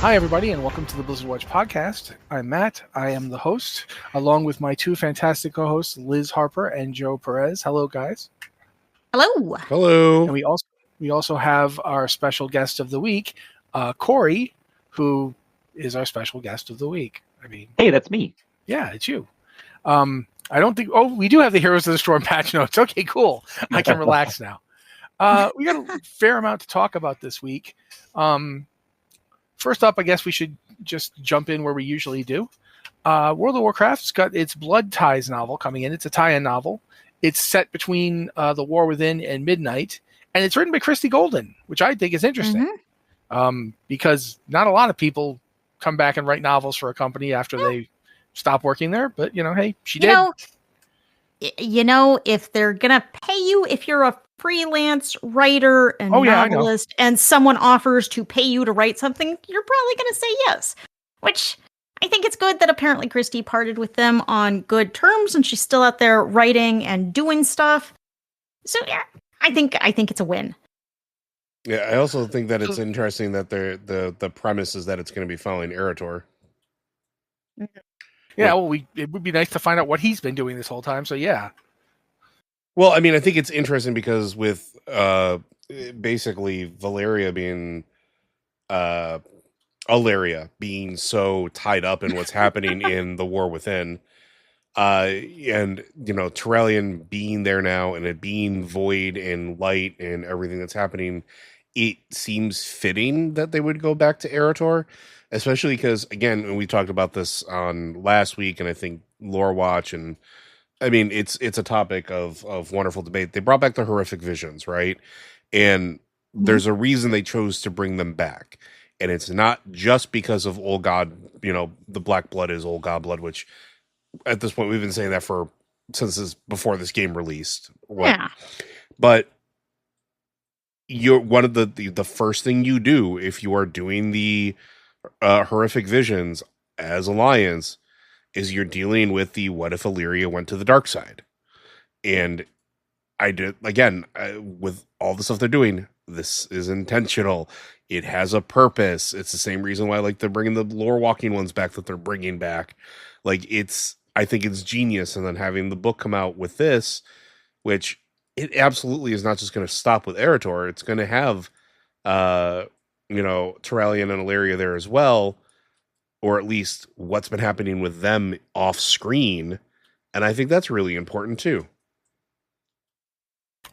Hi, everybody, and welcome to the Blizzard Watch podcast. I'm Matt. I am the host, along with my two fantastic co-hosts, Liz Harper and Joe Perez. Hello, guys. Hello. Hello. And we also have our special guest of the week, Cory, who is our special guest of the week. Hey, that's me. Yeah, it's you. I don't think. Oh, we do have the Heroes of the Storm patch notes. Okay, cool. I can relax now. We got a fair amount to talk about this week. First up, I guess we should just jump in where we usually do. World of Warcraft's got its Blood Ties novel coming in. It's a tie-in novel. It's set between The War Within and Midnight, and it's written by Christy Golden, which I think is interesting because not a lot of people come back and write novels for a company after they stop working there. But, hey, she did. If they're going to pay you, if you're a freelance writer and novelist and someone offers to pay you to write something, you're probably going to say yes, which I think it's good that apparently Christy parted with them on good terms and she's still out there writing and doing stuff. So yeah, I think it's a win. Yeah, I also think that it's interesting that the premise is that it's going to be following Eretor. Yeah, well, it would be nice to find out what he's been doing this whole time. So yeah. Well, I mean, I think it's interesting because with basically Valeria being Alaria being so tied up in what's happening in the War Within, and Turallion being there now and it being void and light and everything that's happening, it seems fitting that they would go back to Eretor, especially because, again, we talked about this on last week, and I think Lore Watch, and I mean, it's a topic of wonderful debate. They brought back the horrific visions, right? And there's a reason they chose to bring them back. And it's not just because of Old God, the Black Blood is Old God Blood, which at this point we've been saying that since before this game released. Yeah. But you're one of the first thing you do if you are doing the horrific visions as Alliance is you're dealing with the what if Illyria went to the dark side. And I did, again, with all the stuff they're doing, this is intentional. It has a purpose. It's the same reason why they're bringing the lore walking ones back that they're bringing back. I think it's genius. And then having the book come out with this, which it absolutely is not just going to stop with Eretor. It's going to have, Turallion and Illyria there as well, or at least what's been happening with them off screen. And I think that's really important too.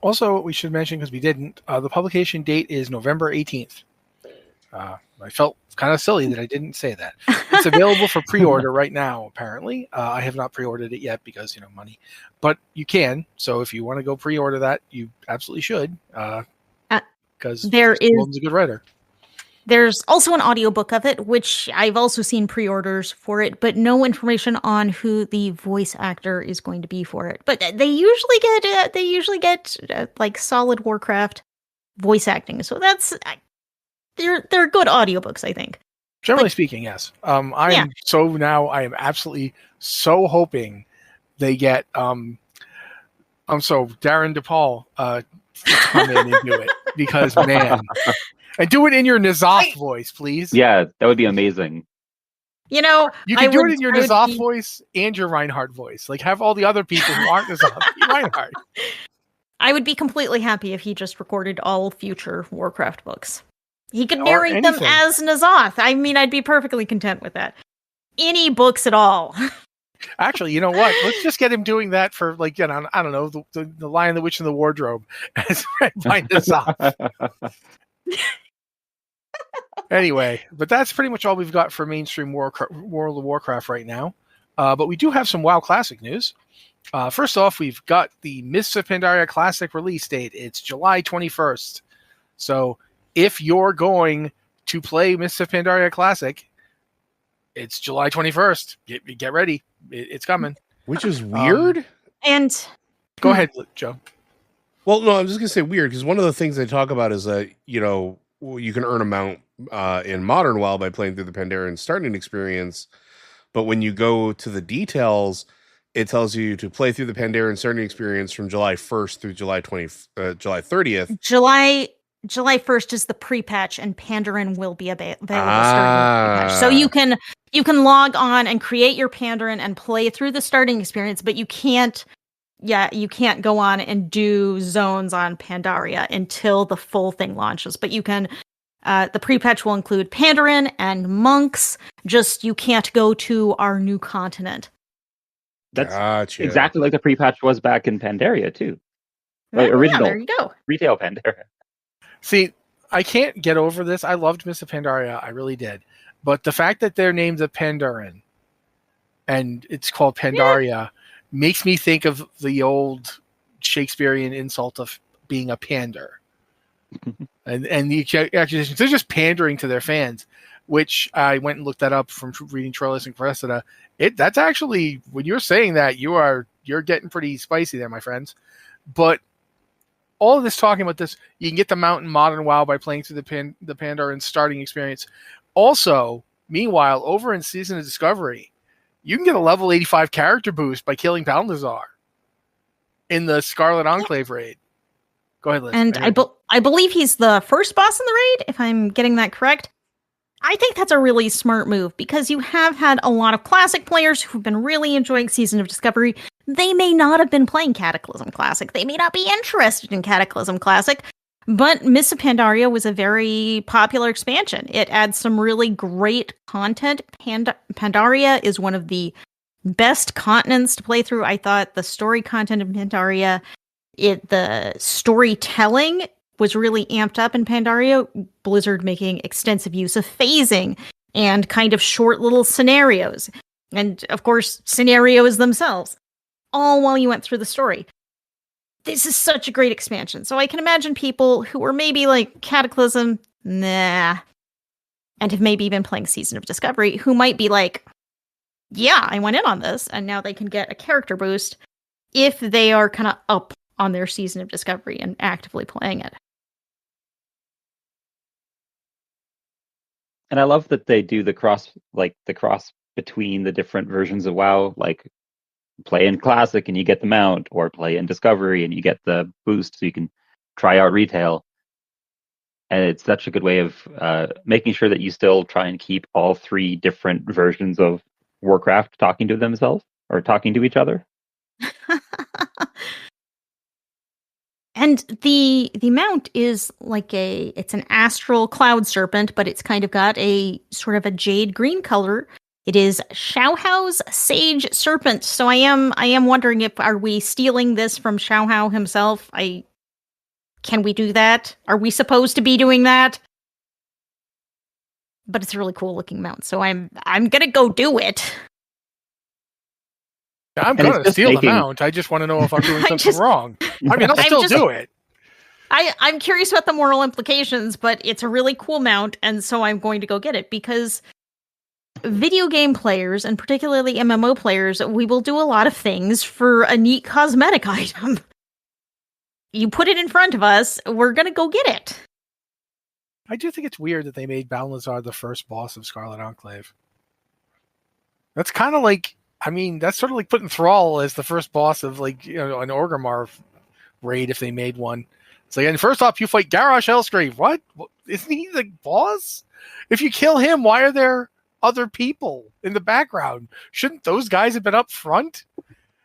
Also, we should mention, because we didn't, the publication date is November 18th. I felt kind of silly that I didn't say that. It's available for pre-order right now, apparently. I have not pre-ordered it yet because, money. But you can. So if you want to go pre-order that, you absolutely should. Because Golden's a good writer. There's also an audiobook of it, which I've also seen pre-orders for it, but no information on who the voice actor is going to be for it. But they usually get like solid Warcraft voice acting. So they're good audiobooks, I think. Generally speaking, yes. I am absolutely so hoping they get Darren DePaul come in and do it, because man. And do it in your N'Zoth voice, please. Yeah, that would be amazing. You can do it in your N'Zoth voice and your Reinhardt voice. Like, have all the other people who aren't N'Zoth be Reinhardt. I would be completely happy if he just recorded all future Warcraft books. He could narrate them as N'Zoth. I mean, I'd be perfectly content with that. Any books at all. Actually, you know what? Let's just get him doing that for, I don't know, the Lion, the Witch, and the Wardrobe as read by N'Zoth. Anyway, but that's pretty much all we've got for mainstream World of Warcraft right now. But we do have some WoW Classic news. First off, we've got the Mists of Pandaria Classic release date. It's July 21st. So if you're going to play Mists of Pandaria Classic, it's July 21st. Get ready. It's coming. Which is weird. And go ahead, Joe. Well, no, I'm just going to say weird, because one of the things they talk about is that, you can earn a mount in Modern WoW by playing through the Pandarian starting experience. But when you go to the details, it tells you to play through the Pandarian starting experience from July 1st through July 30th. July July 1st is the pre-patch, and Pandaren will be available starting with the pre-patch. So you can log on and create your Pandaren and play through the starting experience, but you can't go on and do zones on Pandaria until the full thing launches. But you can. The pre-patch will include Pandaren and monks. Just you can't go to our new continent. That's exactly like the pre-patch was back in Pandaria too. Original. Yeah, there you go. Retail Pandaria. See, I can't get over this. I loved Mists of Pandaria. I really did. But the fact that they're named the Pandaren and it's called Pandaria makes me think of the old Shakespearean insult of being a pander. and the accusations, they're just pandering to their fans, which I went and looked that up from reading Troilus and Cressida. That's actually, when you're saying that, you're getting pretty spicy there, my friends. But all of this talking about this, you can get the mount in Modern WoW by playing through the Pandaren starting experience. Also, meanwhile, over in Season of Discovery, you can get a level 85 character boost by killing Balthazar in the Scarlet Enclave raid. Go ahead, Liz. And I believe he's the first boss in the raid, if I'm getting that correct. I think that's a really smart move, because you have had a lot of Classic players who've been really enjoying Season of Discovery. They may not have been playing Cataclysm Classic. They may not be interested in Cataclysm Classic. But Mists of Pandaria was a very popular expansion. It adds some really great content. Pandaria is one of the best continents to play through. I thought the story content of Pandaria, the storytelling was really amped up in Pandaria. Blizzard making extensive use of phasing and kind of short little scenarios. And of course, scenarios themselves, all while you went through the story. This is such a great expansion. So I can imagine people who were maybe like Cataclysm, nah, and have maybe been playing Season of Discovery, who might be like, yeah, I went in on this, and now they can get a character boost if they are kind of up on their Season of Discovery and actively playing it. And I love that they do the cross between the different versions of WoW, like play in Classic and you get the mount, or play in Discovery and you get the boost so you can try out retail. And it's such a good way of making sure that you still try and keep all three different versions of Warcraft talking to themselves or talking to each other. And the mount is like it's an astral cloud serpent, but it's kind of got a sort of a jade green color. It is Xiaohao's Sage Serpent. So I am wondering, are we stealing this from Xiaohao himself? Can we do that? Are we supposed to be doing that? But it's a really cool looking mount, so I'm gonna go do it. I'm gonna steal the mount. I just want to know if I'm doing something wrong. I mean, I'll still do it. I'm curious about the moral implications, but it's a really cool mount, and so I'm going to go get it, because video game players, and particularly MMO players, we will do a lot of things for a neat cosmetic item. You put it in front of us, we're going to go get it. I do think it's weird that they made Balthazar the first boss of Scarlet Enclave. That's kind of like, I mean, that's sort of like putting Thrall as the first boss of, like, you know, an Orgrimmar raid if they made one. It's like, and first off, you fight Garrosh Hellscream. What? Isn't he the boss? If you kill him, why are there other people in the background? Shouldn't those guys have been up front?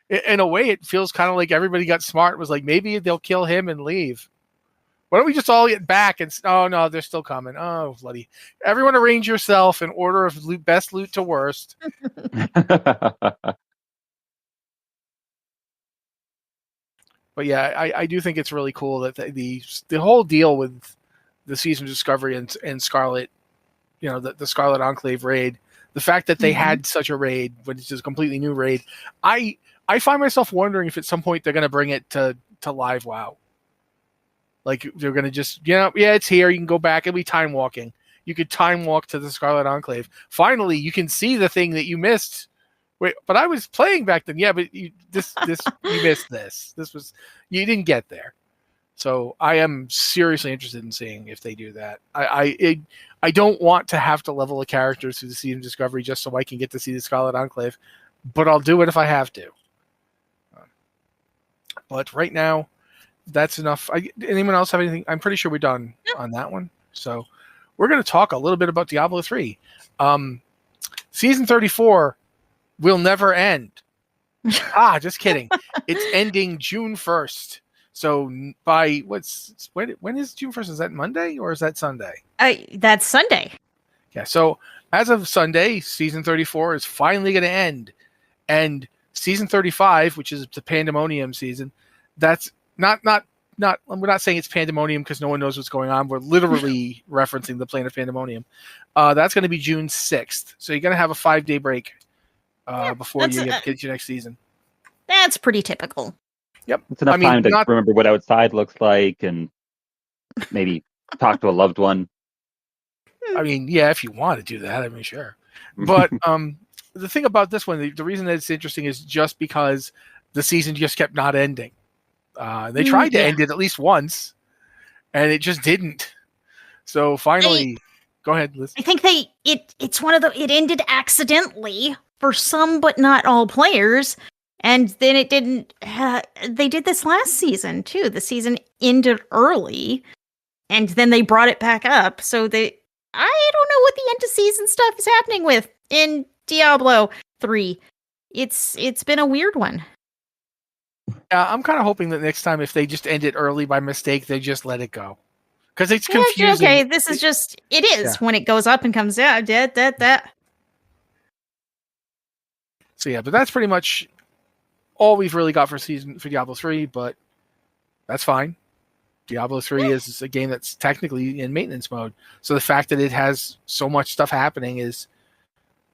In a way, it feels kind of like everybody got smart. It was like, maybe they'll kill him and leave. Why don't we just all get back and... Oh, no, they're still coming. Oh, bloody. Everyone arrange yourself in order of best loot to worst. But yeah, I do think it's really cool that the whole deal with the Season of Discovery and Scarlet, you know, the Scarlet Enclave raid, the fact that they had such a raid, which is a completely new raid, I find myself wondering if at some point they're going to bring it to live WoW. Like, they're going to just, you know, yeah, it's here. You can go back. It'll be time walking. You could time walk to the Scarlet Enclave. Finally, you can see the thing that you missed. Wait, but I was playing back then. Yeah, but you missed this. This was, you didn't get there. So I am seriously interested in seeing if they do that. I don't want to have to level a character through the Season of Discovery just so I can get to see the Scarlet Enclave, but I'll do it if I have to. But right now, that's enough. Anyone else have anything? I'm pretty sure we're done on that one. So we're going to talk a little bit about Diablo 3. Season 34 will never end. Just kidding. It's ending June 1st. So by when is June 1st? Is that Monday or is that Sunday? That's Sunday. Yeah. So as of Sunday, season 34 is finally going to end, and season 35, which is the Pandemonium season, that's not. We're not saying it's Pandemonium because no one knows what's going on. We're literally referencing the plane of Pandemonium. That's going to be June 6th. So you're going to have a 5-day break before you get your next season. That's pretty typical. Yep. It's enough time to remember what outside looks like and maybe talk to a loved one. I mean, yeah, if you want to do that, I mean, sure. But the thing about this one, the reason that it's interesting is just because the season just kept not ending. They tried to end it at least once, and it just didn't. So finally, go ahead, Liz. I think it's one of it ended accidentally for some, but not all players. And then it didn't. They did this last season too. The season ended early, and then they brought it back up. So I don't know what the end of season stuff is happening with in Diablo 3. It's been a weird one. Yeah, I'm kind of hoping that next time, if they just end it early by mistake, they just let it go. Because it's confusing. Okay, this is just... It is when it goes up and comes out. That. So yeah, but that's pretty much all we've really got for Diablo 3, but that's fine. Diablo 3 is a game that's technically in maintenance mode. So the fact that it has so much stuff happening is,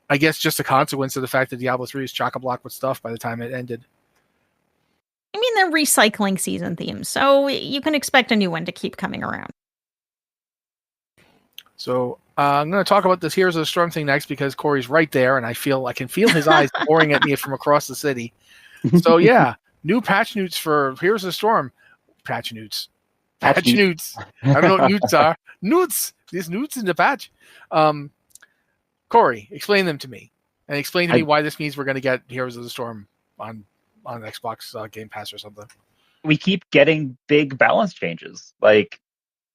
I guess, just a consequence of the fact that Diablo 3 is chock-a-block with stuff by the time it ended. I mean, they're recycling season themes, so you can expect a new one to keep coming around. So I'm going to talk about this Heroes of the Storm thing next because Cory's right there, and I can feel his eyes boring at me from across the city. So yeah, new patch notes for Heroes of the Storm. Patch notes. I don't know what newts are. Newts. These newts in the patch. Cory, explain them to me, and explain to me why this means we're going to get Heroes of the Storm on Xbox Game Pass or something. We keep getting big balance changes. Like,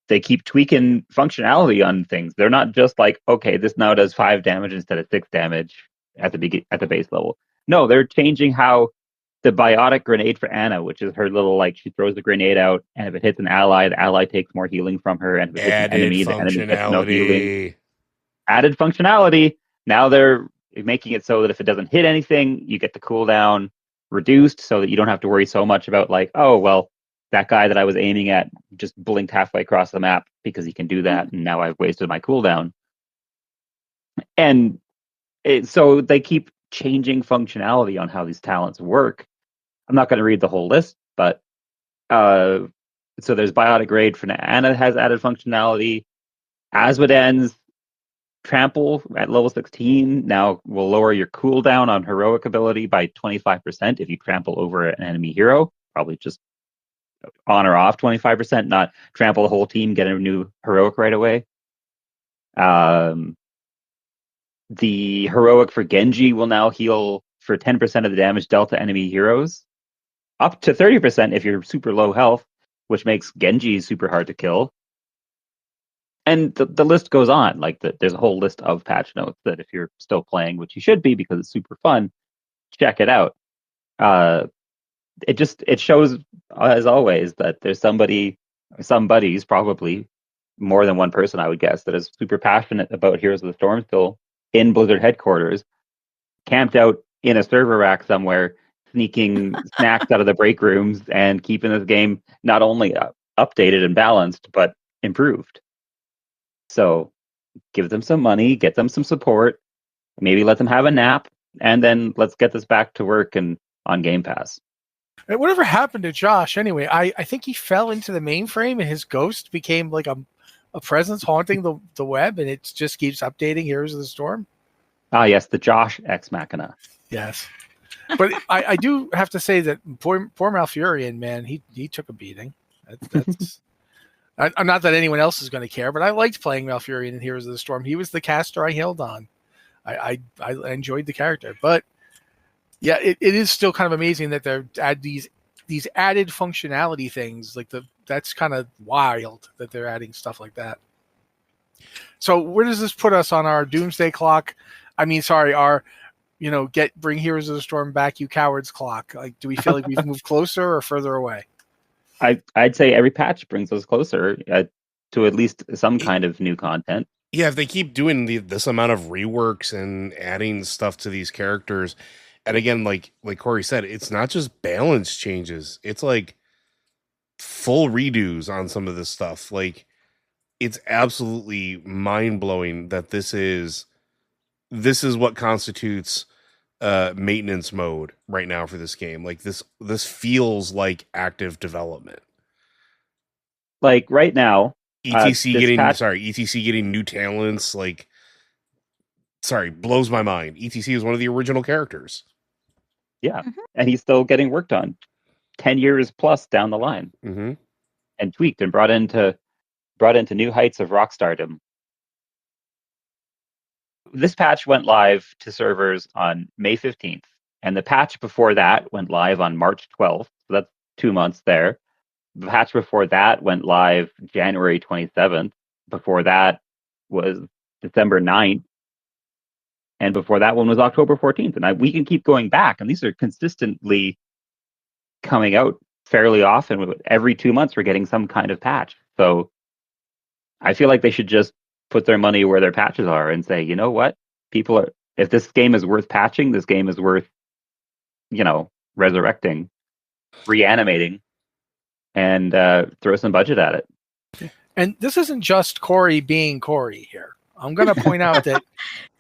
they keep tweaking functionality on things. They're not just like, okay, this now does 5 damage instead of 6 damage at the base level. No, they're changing how the biotic grenade for Anna, which is her little, like, she throws the grenade out, and if it hits an ally, the ally takes more healing from her, and if it hits an enemy, the enemy gets no healing. Added functionality. Now they're making it so that if it doesn't hit anything, you get the cooldown reduced so that you don't have to worry so much about, like, oh, well, that guy that I was aiming at just blinked halfway across the map because he can do that, and now I've wasted my cooldown. And so they keep changing functionality on how these talents work. I'm not going to read the whole list, but so there's Biotic Raid for Anna has added functionality. Asmodean's Trample at level 16 now will lower your cooldown on heroic ability by 25% if you trample over an enemy hero. Probably just on or off 25%, not trample the whole team, get a new heroic right away. The heroic for Genji will now heal for 10% of the damage dealt to enemy heroes, up to 30% if you're super low health, which makes Genji super hard to kill. And the list goes on. Like, there's a whole list of patch notes that if you're still playing, which you should be because it's super fun, check it out. It shows, as always, that there's somebody's probably more than one person, I would guess, that is super passionate about Heroes of the Storm still in Blizzard headquarters, camped out in a server rack somewhere, sneaking snacks out of the break rooms and keeping this game not only updated and balanced, but improved. So give them some money, get them some support, maybe let them have a nap, and then let's get this back to work and on Game Pass. And whatever happened to Josh anyway? I think he fell into the mainframe and his ghost became like a presence haunting the web, and it just keeps updating Heroes of the Storm. Ah, yes, the Josh Ex Machina. Yes. But I do have to say that poor Malfurion, man, he took a beating. That's not that anyone else is going to care, but I liked playing Malfurion in Heroes of the Storm. He was the caster I held on. I enjoyed the character. But yeah, it is still kind of amazing that they add these these added functionality things, like that's kind of wild that they're adding stuff like that. So where does this put us on our doomsday clock? I mean, sorry, our bring Heroes of the Storm back, you cowards clock. Like, do we feel like we've moved closer or further away? I'd say every patch brings us closer to at least some kind of new content. Yeah, if they keep doing this amount of reworks and adding stuff to these characters, and again, like Cory said, it's not just balance changes; it's like full redos on some of this stuff. Like, it's absolutely mind blowing that this is what constitutes maintenance mode right now for this game. Like this feels like active development. Like right now, ETC getting new talents, blows my mind. ETC is one of the original characters. Yeah, and he's still getting worked on 10 years plus down the line, and tweaked and brought into new heights of rock stardom. This patch went live to servers on May 15th, and the patch before that went live on March 12th. So that's 2 months there. The patch before that went live January 27th. Before that was December 9th. And before that one was October 14th. And we can keep going back. And these are consistently coming out fairly often. Every 2 months, we're getting some kind of patch. So I feel like they should just put their money where their patches are and say, you know what? If this game is worth patching, this game is worth, resurrecting, reanimating, and throw some budget at it. And this isn't just Cory being Cory here. I'm going to point out that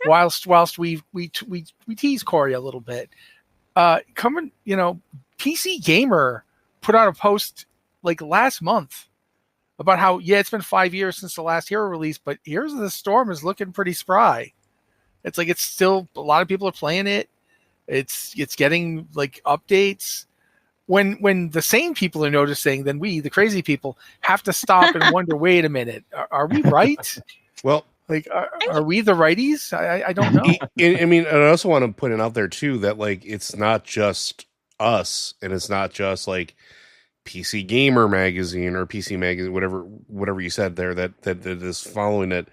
whilst we tease Cory a little bit, PC Gamer put out a post like last month about how it's been 5 years since the last Hero release, but Heroes of the Storm is looking pretty spry. It's like it's still a lot of people are playing it. It's getting like updates. When the sane people are noticing, then we, the crazy people, have to stop and wonder, wait a minute, are we right? Well, like, are we the righties? I don't know. I mean, I also want to put it out there too that like it's not just us, and it's not just like PC Gamer magazine or PC magazine, whatever you said there that is following it.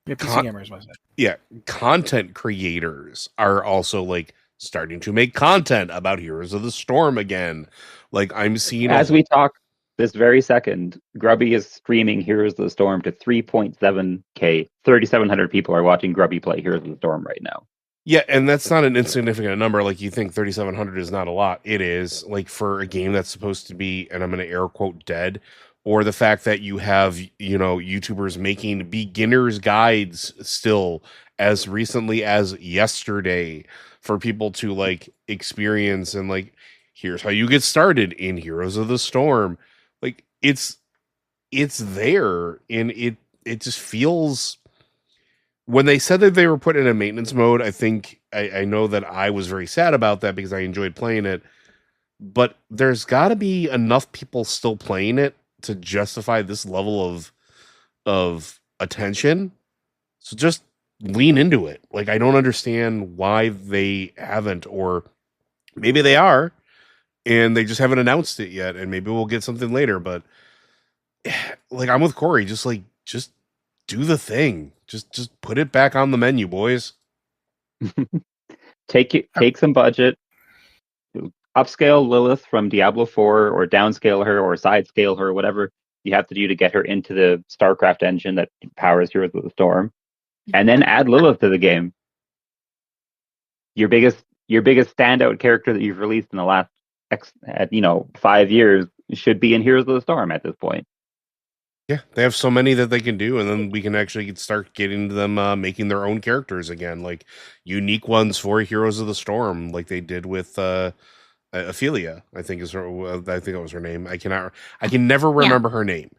Yeah, PC Gamers was it? Yeah, content creators are also like starting to make content about Heroes of the Storm again. Like I'm seeing as we talk this very second, Grubby is streaming Heroes of the Storm to 3.7K. 3,700 people are watching Grubby play Heroes of the Storm right now. Yeah, and that's not an insignificant number. Like you think 3,700 is not a lot. It is, like, for a game that's supposed to be, and I'm going to air quote, dead, or the fact that you have, YouTubers making beginner's guides still as recently as yesterday for people to like experience, and like, here's how you get started in Heroes of the Storm. Like it's there, and it just feels. When they said that they were put in a maintenance mode, I think I know that I was very sad about that because I enjoyed playing it. But there's got to be enough people still playing it to justify this level of attention. So just lean into it. Like, I don't understand why they haven't, or maybe they are, and they just haven't announced it yet, and maybe we'll get something later. But like, I'm with Cory. Just do the thing. Just put it back on the menu, boys. Take some budget, upscale Lilith from Diablo 4, or downscale her, or side scale her, whatever you have to do to get her into the StarCraft engine that powers Heroes of the Storm, and then add Lilith to the game. Your biggest standout character that you've released in the last 5 years should be in Heroes of the Storm at this point. Yeah, they have so many that they can do, and then we can actually start getting them making their own characters again, like unique ones for Heroes of the Storm, like they did with Ophelia. I think that was her name. I can never remember her name.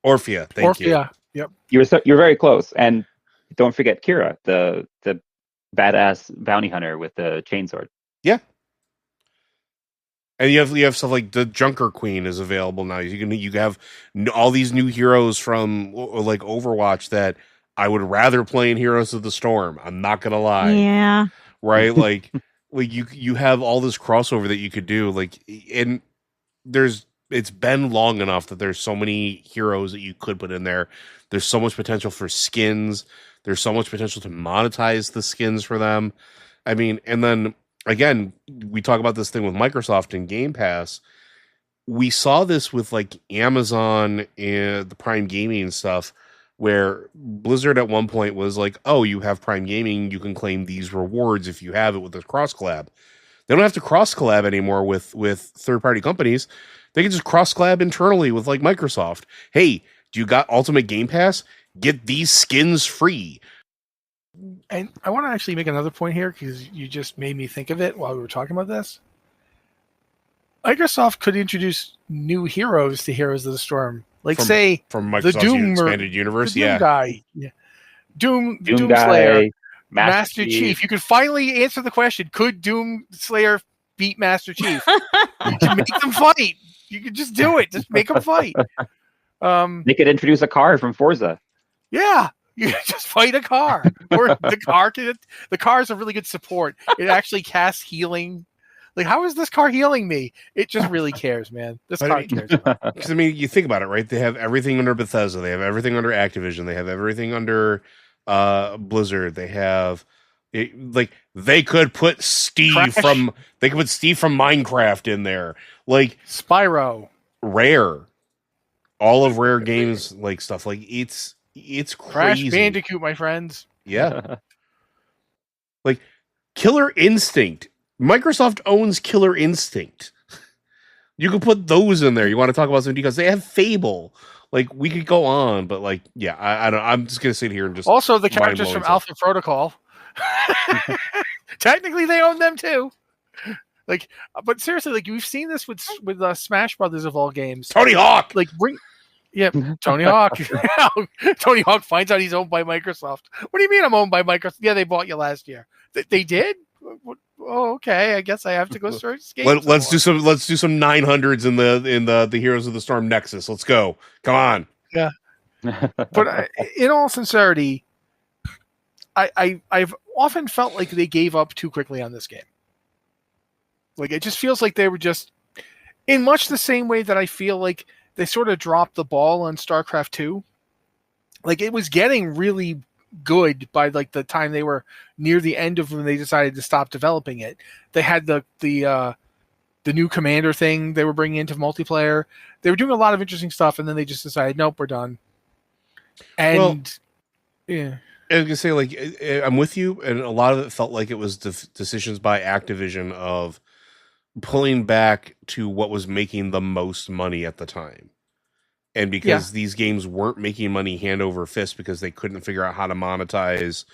Orphea. Thank you. Yep. You're very close, and don't forget Kira, the badass bounty hunter with the chainsword. Yeah. And you have stuff like the Junker Queen is available now. You have all these new heroes from like Overwatch that I would rather play in Heroes of the Storm. I'm not gonna lie. Yeah. Right? Like like you have all this crossover that you could do, like, and it's been long enough that there's so many heroes that you could put in there. There's so much potential for skins. There's so much potential to monetize the skins for them. I mean, and then again, we talk about this thing with Microsoft and Game Pass. We saw this with like Amazon and the Prime Gaming and stuff, where Blizzard at one point was like, oh, you have Prime Gaming, you can claim these rewards if you have it with this cross collab. They don't have to cross collab anymore with third party companies. They can just cross collab internally with like Microsoft. Hey, do you got Ultimate Game Pass? Get these skins free. And I want to actually make another point here because you just made me think of it while we were talking about this. Microsoft could introduce new heroes to Heroes of the Storm. Like, say, from Microsoft's the Doom expanded universe, the Doom guy. Yeah. Doom guy, Slayer, Master Chief. You could finally answer the question, could Doom Slayer beat Master Chief? You can make them fight. You could just do it. Just make them fight. They could introduce a car from Forza. Yeah. You just fight a car. Or the car is a really good support. It actually casts healing. Like, how is this car healing me? It just really cares, man. This car cares. Because, I mean, you think about it, right? They have everything under Bethesda. They have everything under Activision. They have everything under Blizzard. They have... they could put Steve from Minecraft in there. Like, Spyro. Rare. All of Rare Games, like, stuff. Like, it's crazy. Crash Bandicoot, my friends. Yeah. Like, Killer Instinct. Microsoft owns Killer Instinct. You can put those in there. You want to talk about some because they have Fable. Like, we could go on, but like, yeah, I don't. I'm just gonna sit here and just also the characters from Alpha Protocol. Technically, they own them too. Like, but seriously, like we've seen this with Smash Brothers of all games. Tony Hawk, like Tony Hawk. Tony Hawk finds out he's owned by Microsoft. What do you mean I'm owned by Microsoft? Yeah, they bought you last year. They did. Oh, okay. I guess I have to go search games. Let's do some 900s in the Heroes of the Storm Nexus. Let's go. Come on. Yeah. But in all sincerity, I've often felt like they gave up too quickly on this game. Like, it just feels like they were just in much the same way that I feel like they sort of dropped the ball on StarCraft 2. Like, it was getting really good by like the time they were near the end of when they decided to stop developing it. They had the new commander thing they were bringing into multiplayer. They were doing a lot of interesting stuff, and then they just decided, nope, we're done. And yeah, I was gonna say, like, I'm with you, and a lot of it felt like it was decisions by Activision of pulling back to what was making the most money at the time. And because these games weren't making money hand over fist because they couldn't figure out how to monetize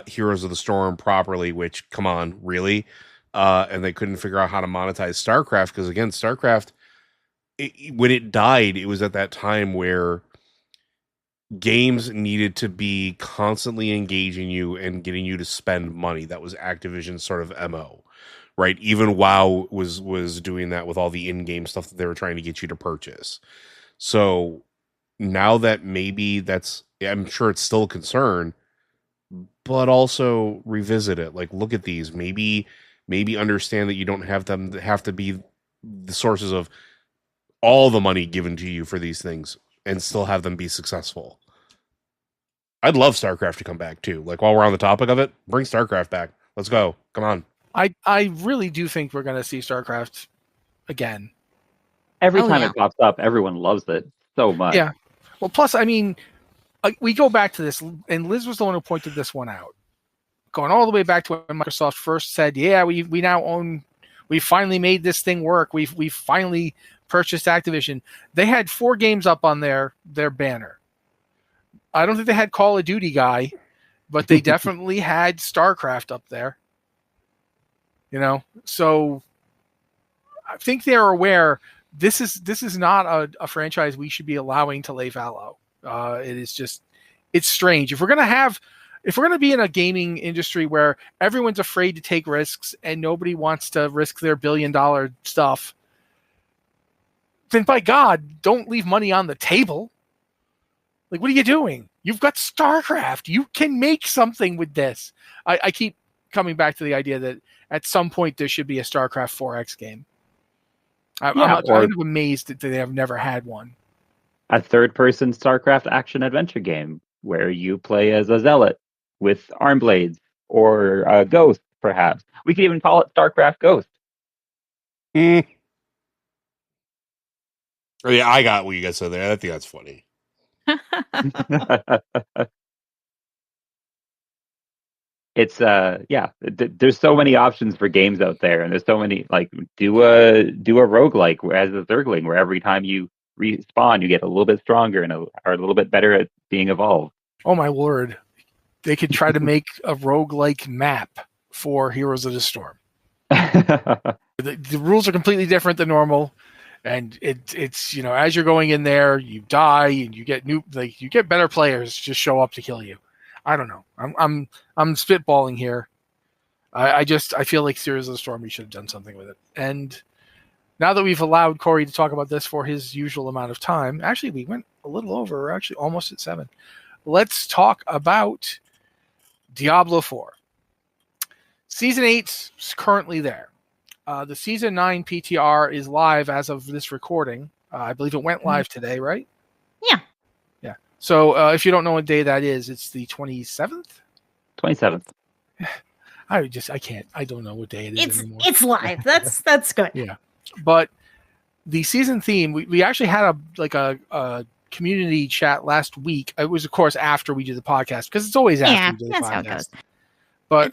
Heroes of the Storm properly, which, come on, really? And they couldn't figure out how to monetize StarCraft because, again, StarCraft, when it died, it was at that time where games needed to be constantly engaging you and getting you to spend money. That was Activision's sort of MO, right? Even WoW was doing that with all the in-game stuff that they were trying to get you to purchase. So now that maybe I'm sure it's still a concern, but also revisit it. Like, look at these. Maybe understand that you don't have to be the sources of all the money given to you for these things and still have them be successful. I'd love StarCraft to come back too. Like, while we're on the topic of it, bring StarCraft back. Let's go. Come on. I really do think we're going to see StarCraft again. Every time it pops up, everyone loves it so much. Yeah. Well, plus, I mean, we go back to this, and Liz was the one who pointed this one out. Going all the way back to when Microsoft first said, "Yeah, we now own. We finally made this thing work. We finally purchased Activision." They had 4 games up on their banner. I don't think they had Call of Duty guy, but they definitely had StarCraft up there. You know, so I think they're aware. This is not a franchise we should be allowing to lay fallow. It is just, it's strange. If we're gonna be in a gaming industry where everyone's afraid to take risks and nobody wants to risk their $1 billion stuff, then by God, don't leave money on the table. Like, what are you doing? You've got StarCraft. You can make something with this. I keep coming back to the idea that at some point there should be a StarCraft 4X game. I'm kind of amazed that they have never had one. A third-person StarCraft action-adventure game where you play as a zealot with arm blades, or a ghost, perhaps. We could even call it StarCraft Ghost. Oh, yeah, I got what you guys said there. I think that's funny. It's there's so many options for games out there, and there's so many, like, do a roguelike as a Zergling, where every time you respawn you get a little bit stronger and are a little bit better at being evolved. Oh my word. They could try to make a roguelike map for Heroes of the Storm. The rules are completely different than normal, and it's as you're going in there, you die and you get better players just show up to kill you. I don't know. I'm spitballing here. I feel like Heroes of the Storm, we should have done something with it. And now that we've allowed Cory to talk about this for his usual amount of time, actually we went a little over. We're actually almost at 7. Let's talk about Diablo 4. Season 8 is currently there. The Season 9 PTR is live as of this recording. I believe it went live today, right? Yeah. Yeah. So if you don't know what day that is, it's the 27th? 27th. I don't know what day it is anymore. It's live. That's good. Yeah. But the season theme, we actually had a community chat last week. It was, of course, after we do the podcast, because it's always after we do the podcast. That's how it goes. But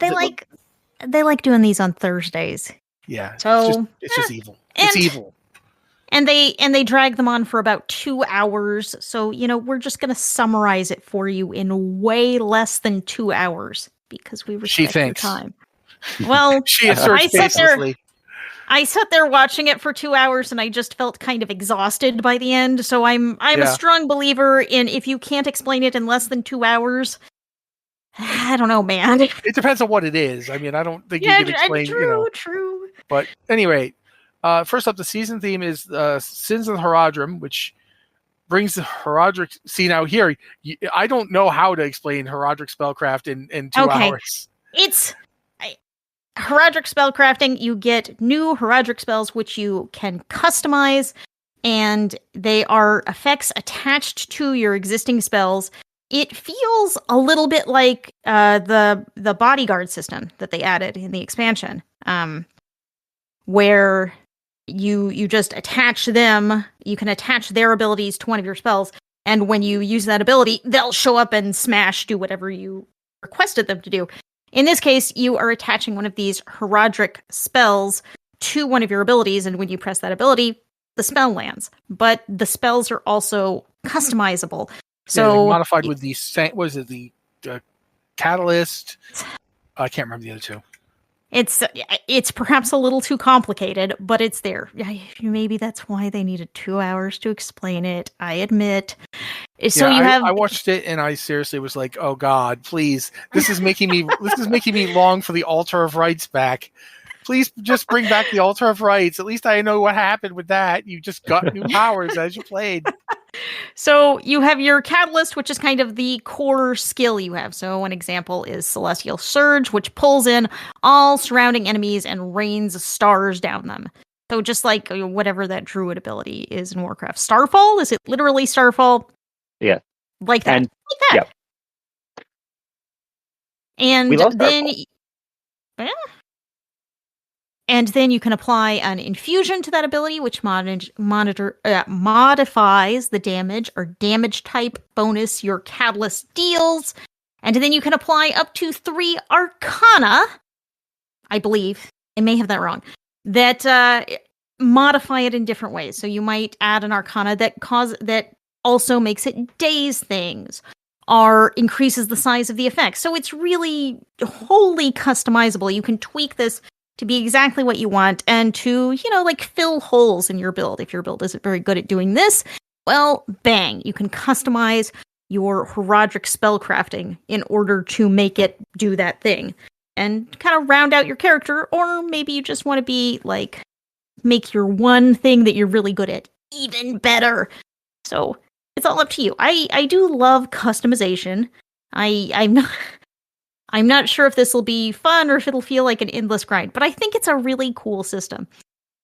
they like doing these on Thursdays. Yeah. So it's just evil. It's evil. And they drag them on for about 2 hours. So, we're just going to summarize it for you in way less than 2 hours because we respect your time. Well, she asserts baselessly. I sat there watching it for 2 hours and I just felt kind of exhausted by the end. So I'm a strong believer in, if you can't explain it in less than 2 hours, I don't know, man. It depends on what it is. I mean, I don't think you can explain. True. But anyway, first up, the season theme is Sins of the Horadrim, which brings the Horadric. See, now here, I don't know how to explain Horadric spellcraft in 2 hours. It's Horadric spellcrafting. You get new Horadric spells, which you can customize, and they are effects attached to your existing spells. It feels a little bit like the bodyguard system that they added in the expansion, where you just attach them. You can attach their abilities to one of your spells, and when you use that ability, they'll show up and smash, do whatever you requested them to do. In this case, you are attaching one of these Horadric spells to one of your abilities, and when you press that ability, the spell lands. But the spells are also customizable. So modified with the the catalyst. I can't remember the other two. It's perhaps a little too complicated, but it's there. Maybe that's why they needed 2 hours to explain it. I admit. So I watched it and I seriously was like, "Oh God, please! This is making me long for the Altar of Rights back. Please just bring back the Altar of Rights. At least I know what happened with that. You just got new powers as you played." So you have your catalyst, which is kind of the core skill you have. So one example is Celestial Surge, which pulls in all surrounding enemies and rains stars down them. So just like whatever that druid ability is in Warcraft. Starfall? Is it literally Starfall? Yeah. Like that. Yep. And then... And then you can apply an infusion to that ability, which modifies the damage or damage type bonus your catalyst deals. And then you can apply up to 3 Arcana, I believe, I may have that wrong, that modify it in different ways. So you might add an Arcana that also makes it daze things, or increases the size of the effect. So it's really wholly customizable. You can tweak this to be exactly what you want and to, fill holes in your build. If your build isn't very good at doing this, well, bang, you can customize your Horadric spellcrafting in order to make it do that thing and kind of round out your character. Or maybe you just want to be make your one thing that you're really good at even better. So it's all up to you. I do love customization. I'm not I'm not sure if this will be fun or if it'll feel like an endless grind, but I think it's a really cool system.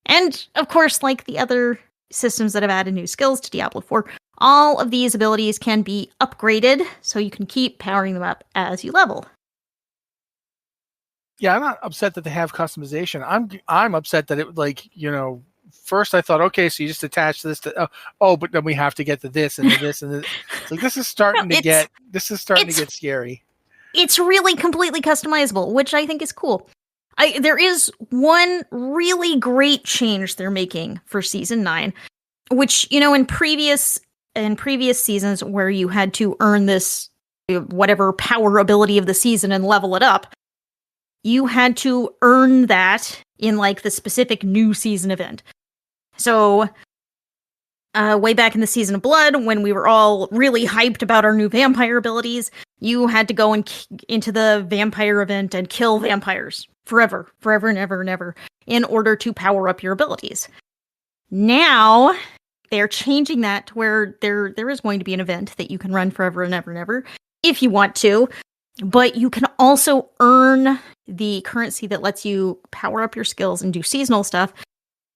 And of course, like the other systems that have added new skills to Diablo 4, all of these abilities can be upgraded, so you can keep powering them up as you level. Yeah, I'm not upset that they have customization. I'm upset that it, like, first I thought, okay, so you just attach this to but then we have to get to this and to this and this. It's like this is starting to get scary. It's really completely customizable, which I think is cool. There is one really great change they're making for Season 9, which, in previous seasons where you had to earn this whatever power ability of the season and level it up, you had to earn that in like the specific new season event. So way back in the Season of Blood, when we were all really hyped about our new vampire abilities, you had to go into the vampire event and kill vampires forever and ever in order to power up your abilities. Now they're changing that to where there is going to be an event that you can run forever and ever if you want to, but you can also earn the currency that lets you power up your skills and do seasonal stuff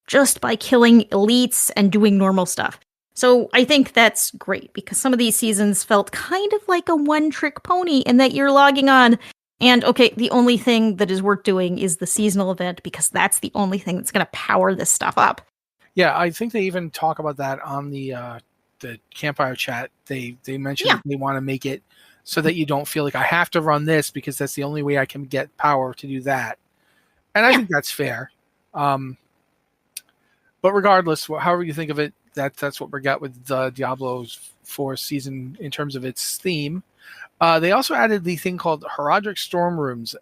just by killing elites and doing normal stuff. So I think that's great, because some of these seasons felt kind of like a one-trick pony in that you're logging on, and okay, the only thing that is worth doing is the seasonal event, because that's the only thing that's going to power this stuff up. Yeah, I think they even talk about that on the campfire chat. They mentioned that they want to make it so that you don't feel like I have to run this because that's the only way I can get power to do that. And I think that's fair. But regardless, however you think of it, that's what we got with Diablo 4 season in terms of its theme. They also added the thing called Horadric Strong Rooms.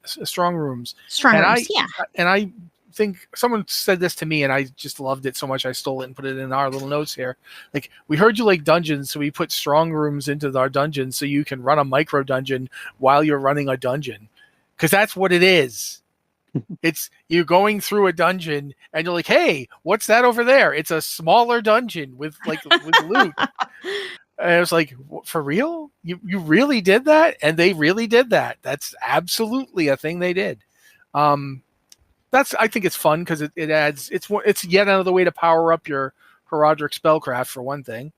And I think someone said this to me, and I just loved it so much I stole it and put it in our little notes here. Like, we heard you like dungeons, so we put strong rooms into our dungeons so you can run a micro dungeon while you're running a dungeon. Because that's what it is. It's you're going through a dungeon and you're like, hey, what's that over there? It's a smaller dungeon with loot. And I was like, for real? You really did that? And they really did that. That's absolutely a thing they did. I think it's fun because it adds it's yet another way to power up your Horadric spellcraft, for one thing.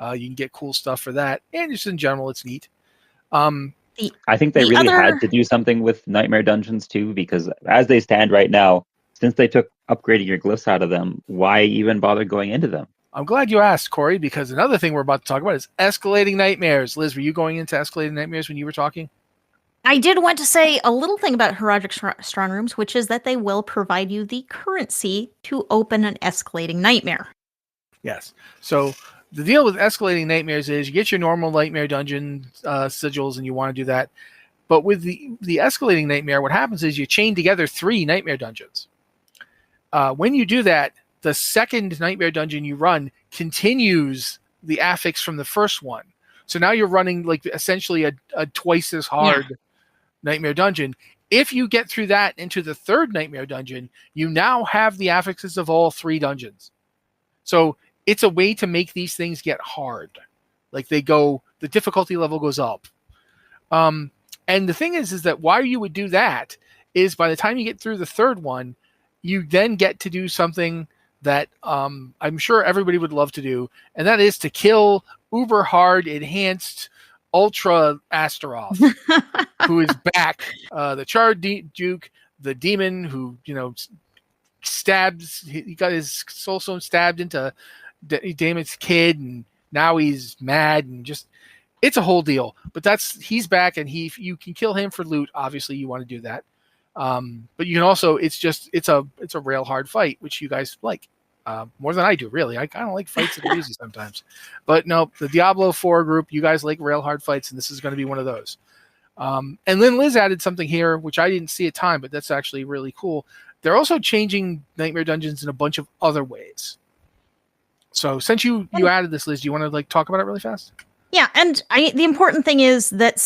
You can get cool stuff for that, and just in general, it's neat. I think they really had to do something with Nightmare Dungeons too, because as they stand right now, since they took upgrading your glyphs out of them, why even bother going into them? I'm glad you asked, Cory, because another thing we're about to talk about is escalating nightmares. Liz, were you going into escalating nightmares when you were talking? I did want to say a little thing about Horadric Strong Rooms, which is that they will provide you the currency to open an escalating nightmare. Yes. So the deal with escalating nightmares is you get your normal nightmare dungeon sigils and you want to do that. But with the escalating nightmare, what happens is you chain together 3 nightmare dungeons. When you do that, the second nightmare dungeon you run continues the affix from the first one. So now you're running like essentially a twice as hard nightmare dungeon. If you get through that into the third nightmare dungeon, you now have the affixes of all 3 dungeons. So it's a way to make these things get hard. Like the difficulty level goes up. And the thing is that why you would do that is by the time you get through the third one, you then get to do something that I'm sure everybody would love to do, and that is to kill uber hard enhanced ultra Astaroth, who is back. The Charred Duke, the demon who stabs. He got his soul stone stabbed into Damon's kid, and now he's mad and just. It's a whole deal, but he's back, and you can kill him for loot. Obviously, you want to do that, but you can also. It's a rail hard fight, which you guys like more than I do. Really, I kind of like fights that are easy sometimes, but no, the Diablo 4 group, you guys like rail hard fights, and this is going to be one of those. And then Liz added something here, which I didn't see at time, but that's actually really cool. They're also changing Nightmare Dungeons in a bunch of other ways. So since you added this, Liz, do you want to talk about it really fast? Yeah, and the important thing is that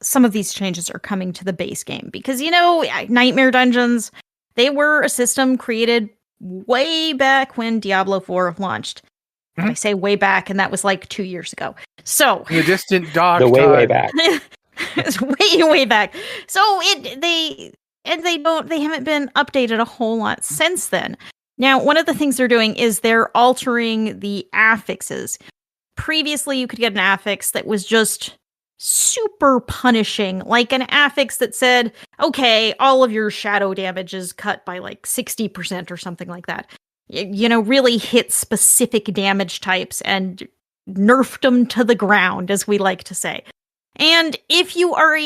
some of these changes are coming to the base game because, Nightmare Dungeons, they were a system created way back when Diablo 4 launched. Mm-hmm. I say way back, and that was like 2 years ago. So the distant dark the way back. It's way back. So they haven't been updated a whole lot since then. Now, one of the things they're doing is they're altering the affixes. Previously, you could get an affix that was just super punishing, like an affix that said, okay, all of your shadow damage is cut by like 60% or something like that. Really hit specific damage types and nerfed them to the ground, as we like to say. And if you are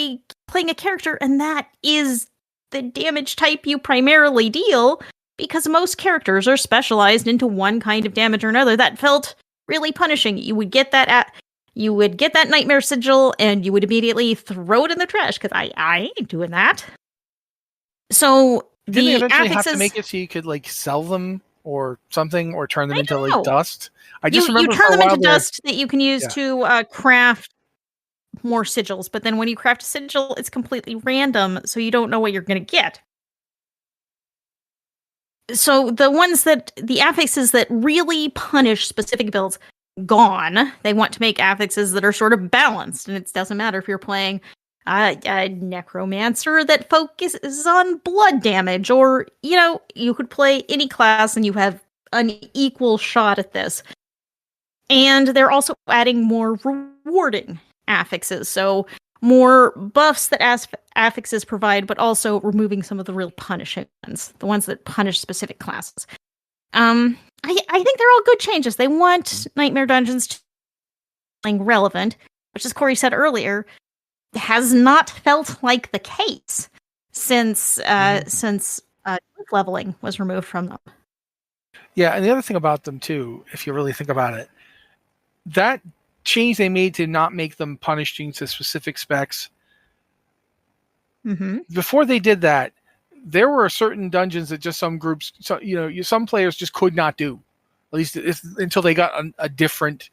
playing a character and that is the damage type you primarily deal, because most characters are specialized into one kind of damage or another, that felt really punishing. You would get that nightmare sigil and you would immediately throw it in the trash because I ain't doing that. So didn't they eventually affixes have to make it so you could like sell them or something, or turn them into like dust? I just remember you turn them into there, dust that you can use to craft more sigils, but then when you craft a sigil, it's completely random, so you don't know what you're going to get. So the affixes that really punish specific builds, gone. They want to make affixes that are sort of balanced, and it doesn't matter if you're playing a necromancer that focuses on blood damage, or you could play any class and you have an equal shot at this. And they're also adding more rewarding affixes, so more buffs that affixes provide, but also removing some of the real punishing ones, the ones that punish specific classes. I think they're all good changes. They want Nightmare Dungeons to be relevant, which, as Cory said earlier, has not felt like the case since leveling was removed from them. Yeah, and the other thing about them too, if you really think about it, that change they made to not make them punishing to specific specs. Mm-hmm. Before they did that, there were certain dungeons that just some groups, some players just could not do, at least until they got a different,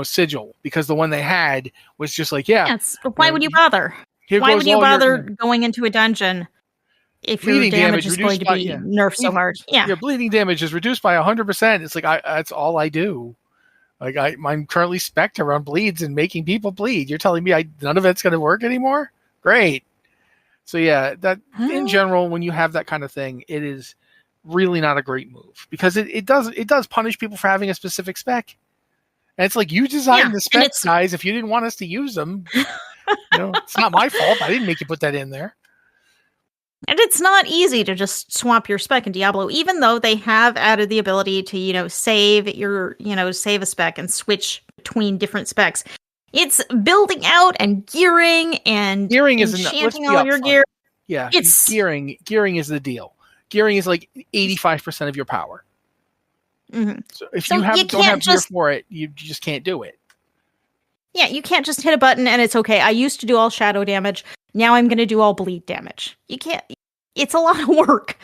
sigil, because the one they had was just like, why would you bother? Why would you bother going into a dungeon if your damage is going to be nerfed so hard? Yeah, your bleeding damage is reduced by 100%. It's like that's all I do. Like I'm currently spec'd around bleeds and making people bleed. You're telling me none of it's going to work anymore? Great. So yeah, that in general, when you have that kind of thing, it is really not a great move, because it does punish people for having a specific spec. And it's like, you designed the specs, guys. If you didn't want us to use them, it's not my fault. I didn't make you put that in there. And it's not easy to just swap your spec in Diablo, even though they have added the ability to, save a spec and switch between different specs. It's building out and gearing and enchanting all of your gear. Yeah, gearing is the deal. Gearing is like 85% of your power. Mm-hmm. So if you don't have gear for it, you just can't do it. Yeah, you can't just hit a button and it's okay. I used to do all shadow damage. Now I'm going to do all bleed damage. You can't. It's a lot of work.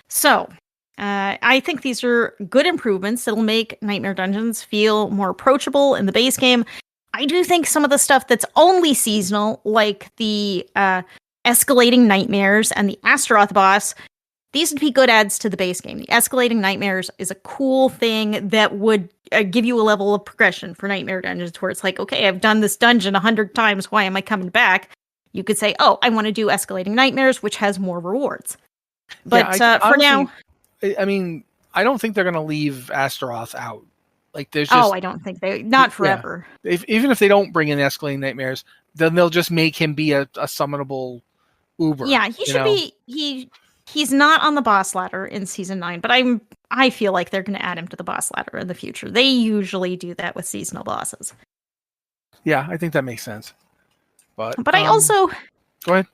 So I think these are good improvements that'll make Nightmare Dungeons feel more approachable in the base game. I do think some of the stuff that's only seasonal, like the Escalating Nightmares and the Astaroth boss, these would be good adds to the base game. The Escalating Nightmares is a cool thing that would give you a level of progression for Nightmare Dungeons, where it's like, okay, I've done this dungeon 100 times. Why am I coming back? You could say, oh, I want to do Escalating Nightmares, which has more rewards. But for now... I mean, I don't think they're going to leave Astaroth out. Like, there's I don't think not forever. Yeah. Even if they don't bring in Escalating Nightmares, then they'll just make him be a summonable Uber. Yeah, he should be... He's not on the boss ladder in Season 9, but I feel like they're going to add him to the boss ladder in the future. They usually do that with seasonal bosses. Yeah, I think that makes sense. But I also... Go ahead.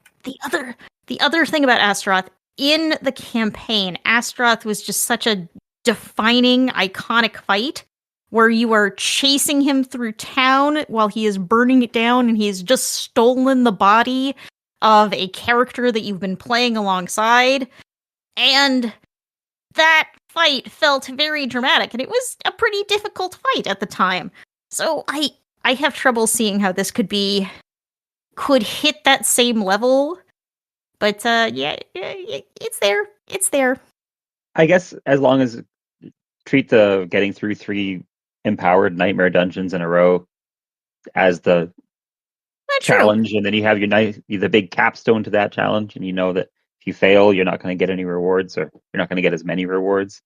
The other thing about Astaroth, in the campaign, Astaroth was just such a defining, iconic fight where you are chasing him through town while he is burning it down, and he's just stolen the body of a character that you've been playing alongside. And that fight felt very dramatic, and it was a pretty difficult fight at the time. So I have trouble seeing how this could hit that same level. But it's there. It's there. I guess as long as treat the getting through 3 empowered Nightmare Dungeons in a row as the challenge, and then you have the big capstone to that challenge, and you know that if you fail, you're not going to get any rewards, or you're not going to get as many rewards.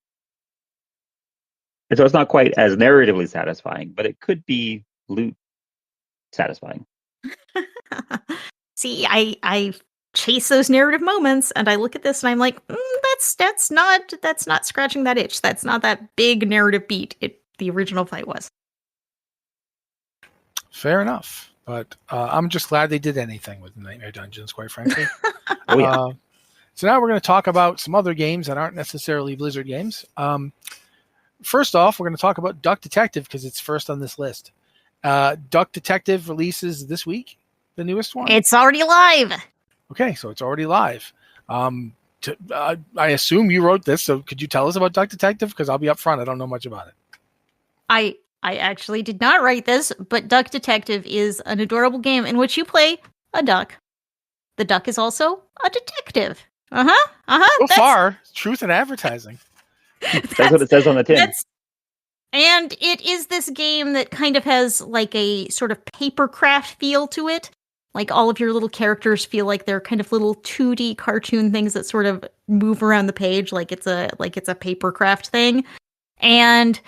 And so it's not quite as narratively satisfying, but it could be loot satisfying. See, I chase those narrative moments, and I look at this, and I'm like, that's not scratching that itch. That's not that big narrative beat the original fight was. Fair enough, but I'm just glad they did anything with Nightmare Dungeons, quite frankly. Oh yeah. So now we're going to talk about some other games that aren't necessarily Blizzard games. First off, we're going to talk about Duck Detective because it's first on this list. Duck Detective releases this week, the newest one. It's already live. Okay, so it's already live. I assume you wrote this, so could you tell us about Duck Detective? Because I'll be up front, I don't know much about it. I actually did not write this, but Duck Detective is an adorable game in which you play a duck. The duck is also a detective. So far, truth in advertising. That's what it says on the tin. And it is this game that kind of has like a sort of papercraft feel to it. Like all of your little characters feel like they're kind of little 2D cartoon things that sort of move around the page like it's a papercraft thing. And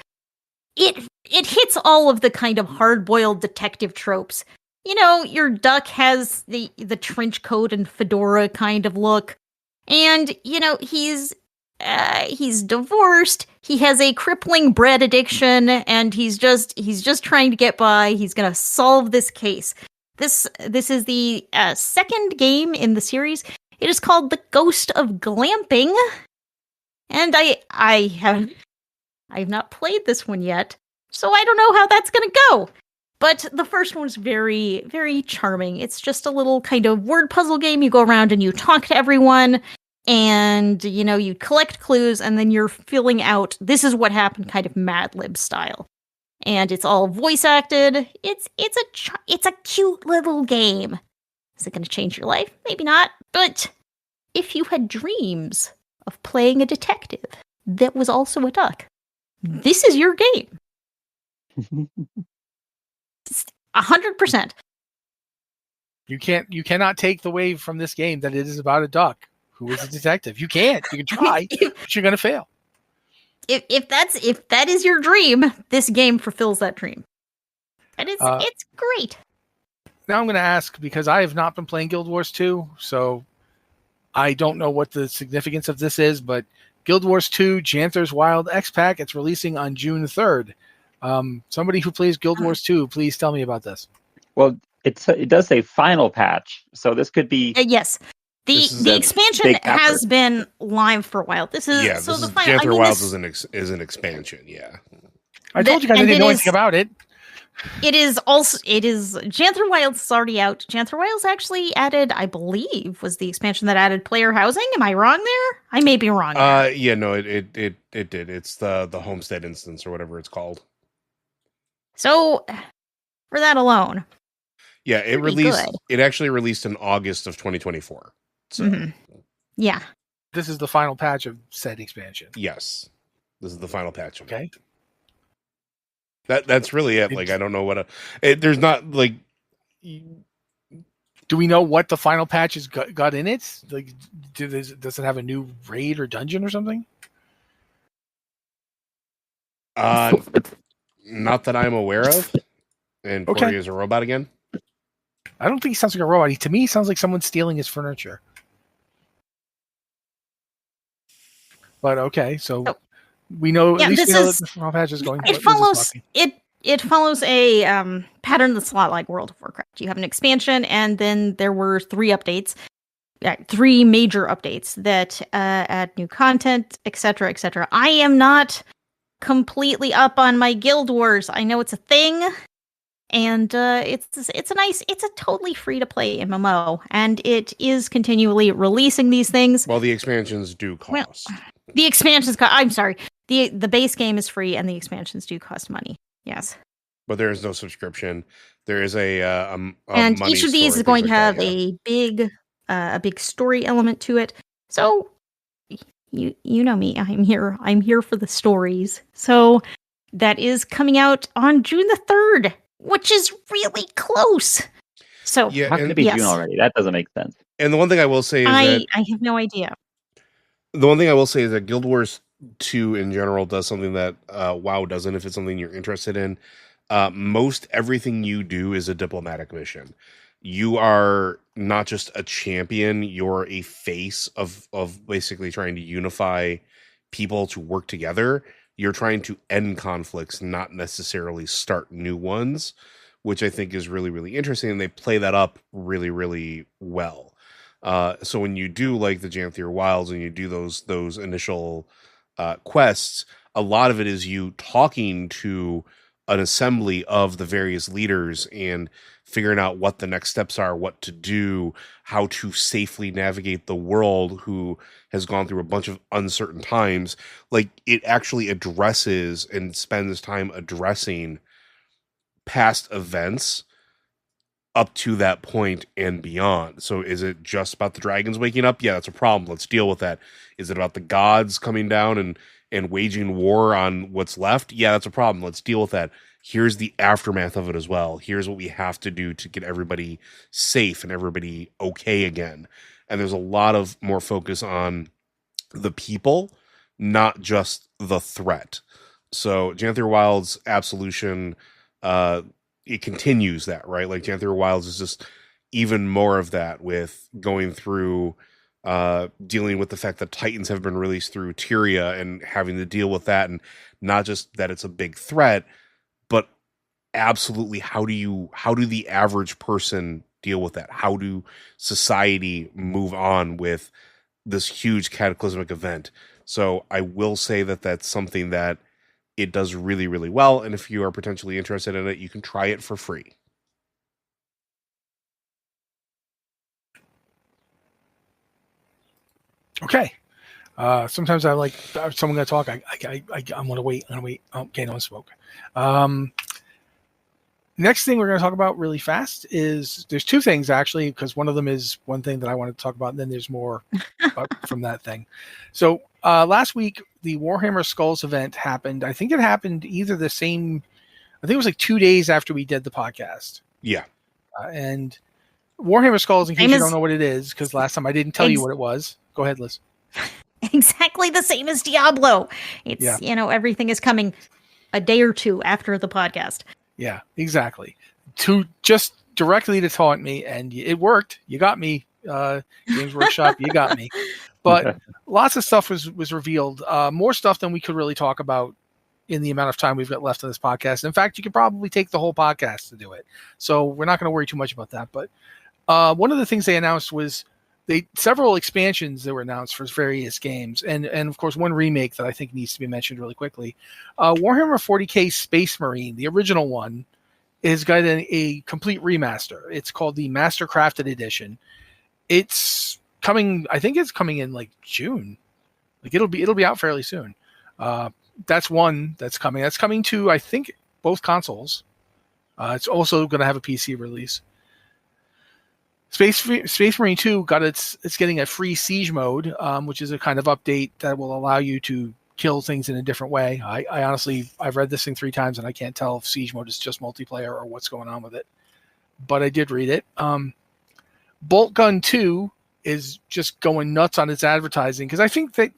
it hits all of the kind of hard-boiled detective tropes. You know, your duck has the trench coat and fedora kind of look. And, you know, he's divorced. He has a crippling bread addiction, and he's just trying to get by. He's gonna solve this case. This is the second game in the series. It is called The Ghost of Glamping, and I have not played this one yet, so I don't know how that's gonna go. But the first one's very, very charming. It's just a little kind of word puzzle game. You go around and you talk to everyone. And, you know, you collect clues, and then you're filling out, this is what happened, kind of Mad Lib style. And it's all voice acted. It's a cute little game. Is it going to change your life? Maybe not. But if you had dreams of playing a detective that was also a duck, this is your game. 100%. You cannot take the way from this game that it is about a duck who is a detective. You can't. You can try, but you're going to fail. If that is your dream, this game fulfills that dream. And it's great. Now I'm going to ask, because I have not been playing Guild Wars 2, so I don't know what the significance of this is, but Guild Wars 2 Janther's Wild X-Pack, it's releasing on June 3rd. Somebody who plays Guild Wars 2, please tell me about this. Well, it does say final patch, so this could be... yes. The expansion has been live for a while. This is the final. Janther Wilds is an expansion. Yeah, I told you guys I didn't know anything about it. It is Janther Wilds is already out. Janther Wilds actually added, I believe, was the expansion that added player housing. Am I wrong there? I may be wrong. Yeah, no, it did. It's the homestead instance or whatever it's called. So, for that alone, yeah, it released. Good. It actually released in August of 2024. So, yeah, this is the final patch of said expansion. Yes, this is the final patch. Okay, that's really it. Like, I don't know what there's not like. Do we know what the final patch has got in it? Like, does it have a new raid or dungeon or something? Not that I'm aware of. And Cory is a robot again. I don't think he sounds like a robot. To me, he sounds like someone stealing his furniture. But okay, so we know at least we know that the final patch is going. It follows a pattern that's a lot like World of Warcraft. You have an expansion, and then there were 3 updates, 3 major updates that add new content, etc., etc. I am not completely up on my Guild Wars. I know it's a thing. And it's a totally free to play MMO, and it is continually releasing these things. Well, the expansions do cost. Well, the expansions I'm sorry. The base game is free, and the expansions do cost money. Yes, but there is no subscription. There is a and each of these is going to have a big story element to it. So you know me. I'm here for the stories. So that is coming out on June the 3rd. Which is really close. So Yeah, how can it be June already? That doesn't make sense. And the one thing I will say is that I have no idea. the one thing I will say is that Guild Wars 2 in general does something that WoW doesn't. If it's something you're interested in, most everything you do is a diplomatic mission. You are not just a champion; you're a face of basically trying to unify people to work together. You're trying to end conflicts, not necessarily start new ones, which I think is really, really interesting. And they play that up really, really well. So when you do like the Janthier Wilds and you do those initial quests, a lot of it is you talking to an assembly of the various leaders and figuring out what the next steps are, what to do, how to safely navigate the world who has gone through a bunch of uncertain times. Like, it actually addresses and spends time addressing past events up to that point and beyond. So is it just about the dragons waking up? Yeah, that's a problem. Let's deal with that. Is it about the gods coming down and waging war on what's left? Yeah, that's a problem. Let's deal with that. Here's the aftermath of it as well. Here's what we have to do to get everybody safe and everybody okay again. And there's a lot of more focus on the people, not just the threat. So Janthier Wilds Absolution, it continues that, right? Like Janthier Wilds is just even more of that, with going through dealing with the fact that Titans have been released through Tyria and having to deal with that, and not just that it's a big threat, but absolutely how do the average person deal with that? How do society move on with this huge cataclysmic event? So I will say that that's something that it does really, really well. And if you are potentially interested in it, you can try it for free. Okay. Sometimes I like someone going to talk. I'm going to wait. Okay, no one spoke. Next thing we're going to talk about really fast is there's two things, actually, because one of them is one thing that I wanted to talk about, and then there's more from that thing. So last week, the Warhammer Skulls event happened. I think it happened either I think it was like 2 days after we did the podcast. Yeah. And Warhammer Skulls, in case you don't know what it is, because last time I didn't tell you what it was. Go ahead, Liz. Exactly the same as Diablo. It's, everything is coming a day or two after the podcast. Yeah, exactly. Just directly to taunt me, and it worked. You got me, Games Workshop. You got me. But lots of stuff was revealed. More stuff than we could really talk about in the amount of time we've got left on this podcast. In fact, you could probably take the whole podcast to do it. So we're not going to worry too much about that. But one of the things they announced was several expansions that were announced for various games, and of course one remake that I think needs to be mentioned really quickly. Warhammer 40k Space Marine, the original one, has got a complete remaster. It's called the Mastercrafted Edition. It's coming. I think it's coming in like June. Like it'll be out fairly soon. That's one that's coming. That's coming to, I think, both consoles. It's also going to have a PC release. Space Marine 2 it's getting a free siege mode, which is a kind of update that will allow you to kill things in a different way. I honestly, I've read this thing 3 times and I can't tell if siege mode is just multiplayer or what's going on with it. But I did read it. Bolt Gun 2 is just going nuts on its advertising, because I think that,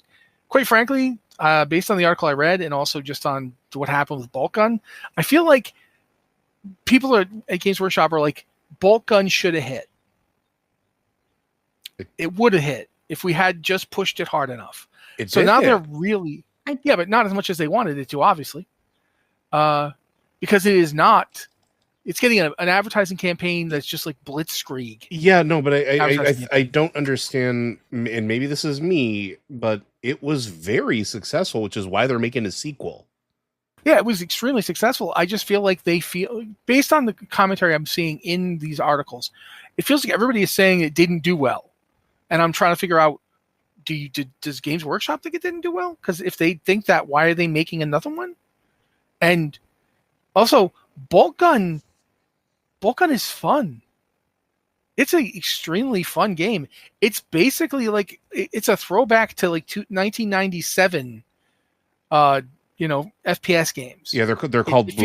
quite frankly, based on the article I read and also just on what happened with Bolt Gun, I feel like people at Games Workshop are like, Bolt Gun should have hit. It would have hit if we had just pushed it hard enough. So now they're really, but not as much as they wanted it to, obviously, because it is not. It's getting an advertising campaign that's just like blitzkrieg. Yeah, no, but I don't understand, and maybe this is me, but it was very successful, which is why they're making a sequel. Yeah, it was extremely successful. I just feel like based on the commentary I'm seeing in these articles, it feels like everybody is saying it didn't do well. And I'm trying to figure out, does Games Workshop think it didn't do well? Because if they think that, why are they making another one? And also, Bolt Gun is fun. It's an extremely fun game. It's basically like, it's a throwback to like 1997, FPS games. Yeah, they're called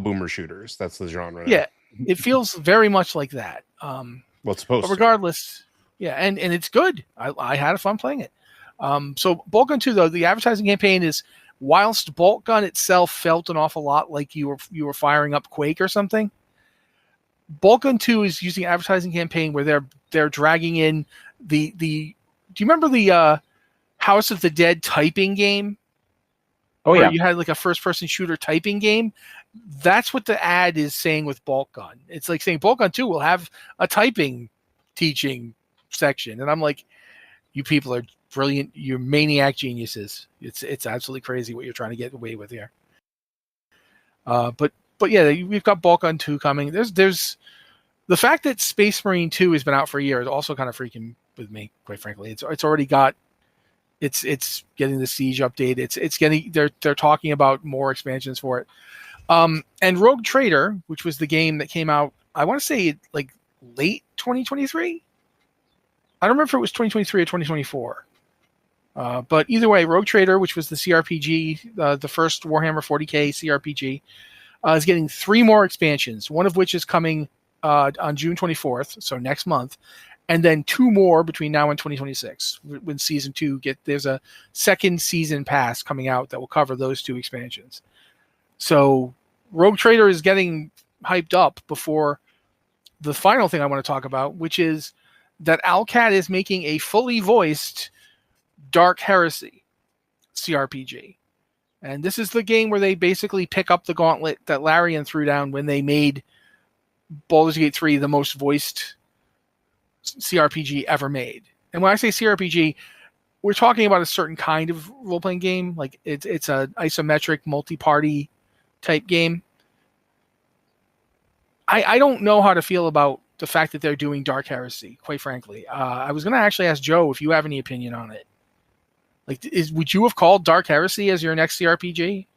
boomer shooters. That's the genre. Yeah, It feels very much like that. Well, it's supposed but regardless, yeah, and it's good. I had fun playing it. So Bolt Gun 2, though, the advertising campaign is, whilst Bolt Gun itself felt an awful lot like you were firing up Quake or something, Bolt Gun 2 is using an advertising campaign where they're dragging in the do you remember the House of the Dead typing game? Oh, where yeah. You had like a first-person shooter typing game. That's what the ad is saying with Bolt Gun. It's like saying Bolt Gun 2 will have a typing teaching section. And I'm like, you people are brilliant. You're maniac geniuses. It's absolutely crazy what you're trying to get away with here. But yeah, we've got Bolt Gun 2 coming. There's the fact that Space Marine 2 has been out for a year is also kind of freaking with me, quite frankly. It's already got it's getting the Siege update. It's getting they're talking about more expansions for it. And Rogue Trader, which was the game that came out, I want to say like late 2023. I don't remember if it was 2023 or 2024. But either way, Rogue Trader, which was the CRPG, the first Warhammer 40k CRPG, is getting 3 more expansions, one of which is coming on June 24th, so next month, and then 2 more between now and 2026 when Season 2 there's a second season pass coming out that will cover those 2 expansions. So Rogue Trader is getting hyped up before the final thing I want to talk about, which is that Alcat is making a fully voiced Dark Heresy CRPG. And this is the game where they basically pick up the gauntlet that Larian threw down when they made Baldur's Gate 3 the most voiced CRPG ever made. And when I say CRPG, we're talking about a certain kind of role-playing game. Like it's an isometric multi-party type game. I don't know how to feel about the fact that they're doing Dark Heresy, quite frankly. I was going to actually ask Joe if you have any opinion on it. Like, would you have called Dark Heresy as your next CRPG?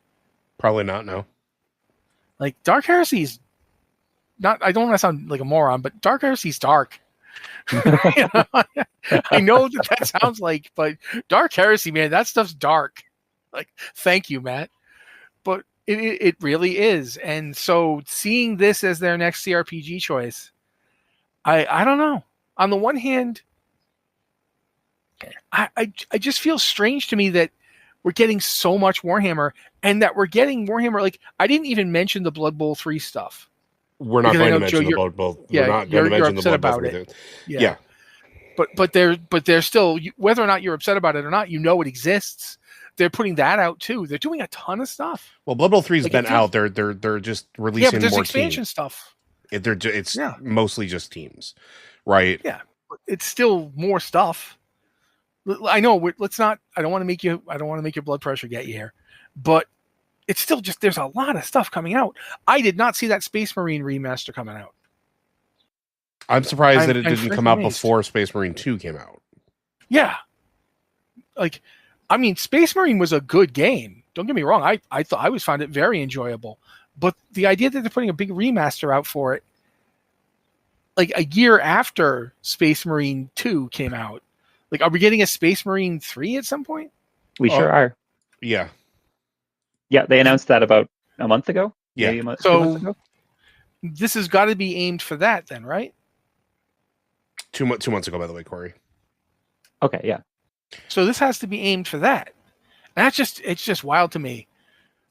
Probably not, no. Like, Dark Heresy is not, I don't want to sound like a moron, but Dark Heresy is dark. You know? I know that sounds like, but Dark Heresy, man, that stuff's dark. Like, thank you, Matt. But it really is. And so seeing this as their next CRPG choice, I don't know. On the one hand, I just feel strange to me that we're getting so much Warhammer and that we're getting Warhammer. Like, I didn't even mention the Blood Bowl 3 stuff. We're not going to mention the Blood Bowl. Yeah, we're not going to mention the Blood Bowl 3 thing. Yeah. But they're still, whether or not you're upset about it or not, you know it exists. They're putting that out too. They're doing a ton of stuff. Well, Blood Bowl 3's been out. They're just releasing but there's more expansion teams. Stuff. It's mostly just teams, right? Yeah, but it's still more stuff. I know. Let's not. I don't want to make your blood pressure get you here, but it's still just there's a lot of stuff coming out. I did not see that Space Marine remaster coming out. I'm surprised that it didn't come out before Space Marine 2 came out. Yeah, like, I mean, Space Marine was a good game. Don't get me wrong. I thought I found it very enjoyable. But the idea that they're putting a big remaster out for it, like a year after Space Marine 2 came out, like, are we getting a Space Marine 3 at some point? We sure are. Yeah. Yeah, they announced that about a month ago. Yeah. Maybe 2 months ago. This has got to be aimed for that then, right? 2 months ago, by the way, Cory. Okay, yeah. So this has to be aimed for that. And it's just wild to me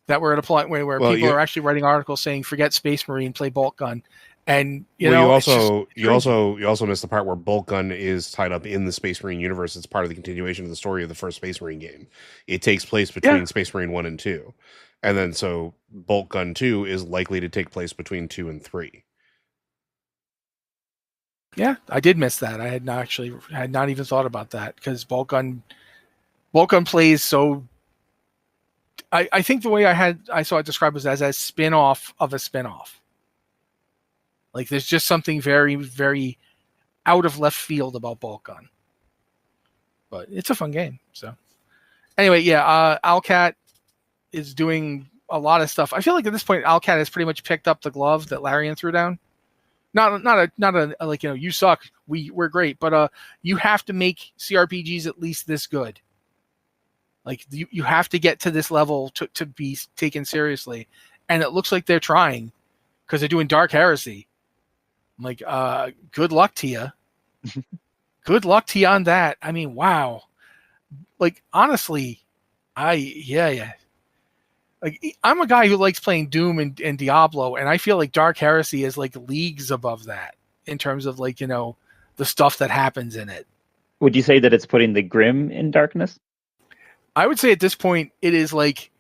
that we're at a point where people are actually writing articles saying forget Space Marine, play Bolt Gun. And you also missed the part where Bolt Gun is tied up in the Space Marine universe. It's part of the continuation of the story of the first Space Marine game. It takes place between Space Marine 1 and 2. And then so Bolt Gun 2 is likely to take place between 2 and 3. Yeah, I did miss that. I had not even thought about that because Bolt Gun plays so. I think the way I saw it described was as a spin-off of a spin-off. Like, there's just something very, very out of left field about Bolt Gun. But it's a fun game. So anyway, yeah, Alcat is doing a lot of stuff. I feel like at this point, Alcat has pretty much picked up the glove that Larian threw down. Not a like, you suck. We're great, but you have to make CRPGs at least this good. Like, you have to get to this level to be taken seriously, and it looks like they're trying because they're doing Dark Heresy. I'm like, good luck to you. Good luck to you on that. I mean, wow. Like, honestly, yeah. Like, I'm a guy who likes playing Doom and Diablo, and I feel like Dark Heresy is like leagues above that in terms of like, the stuff that happens in it. Would you say that it's putting the grim in darkness? I would say at this point it is like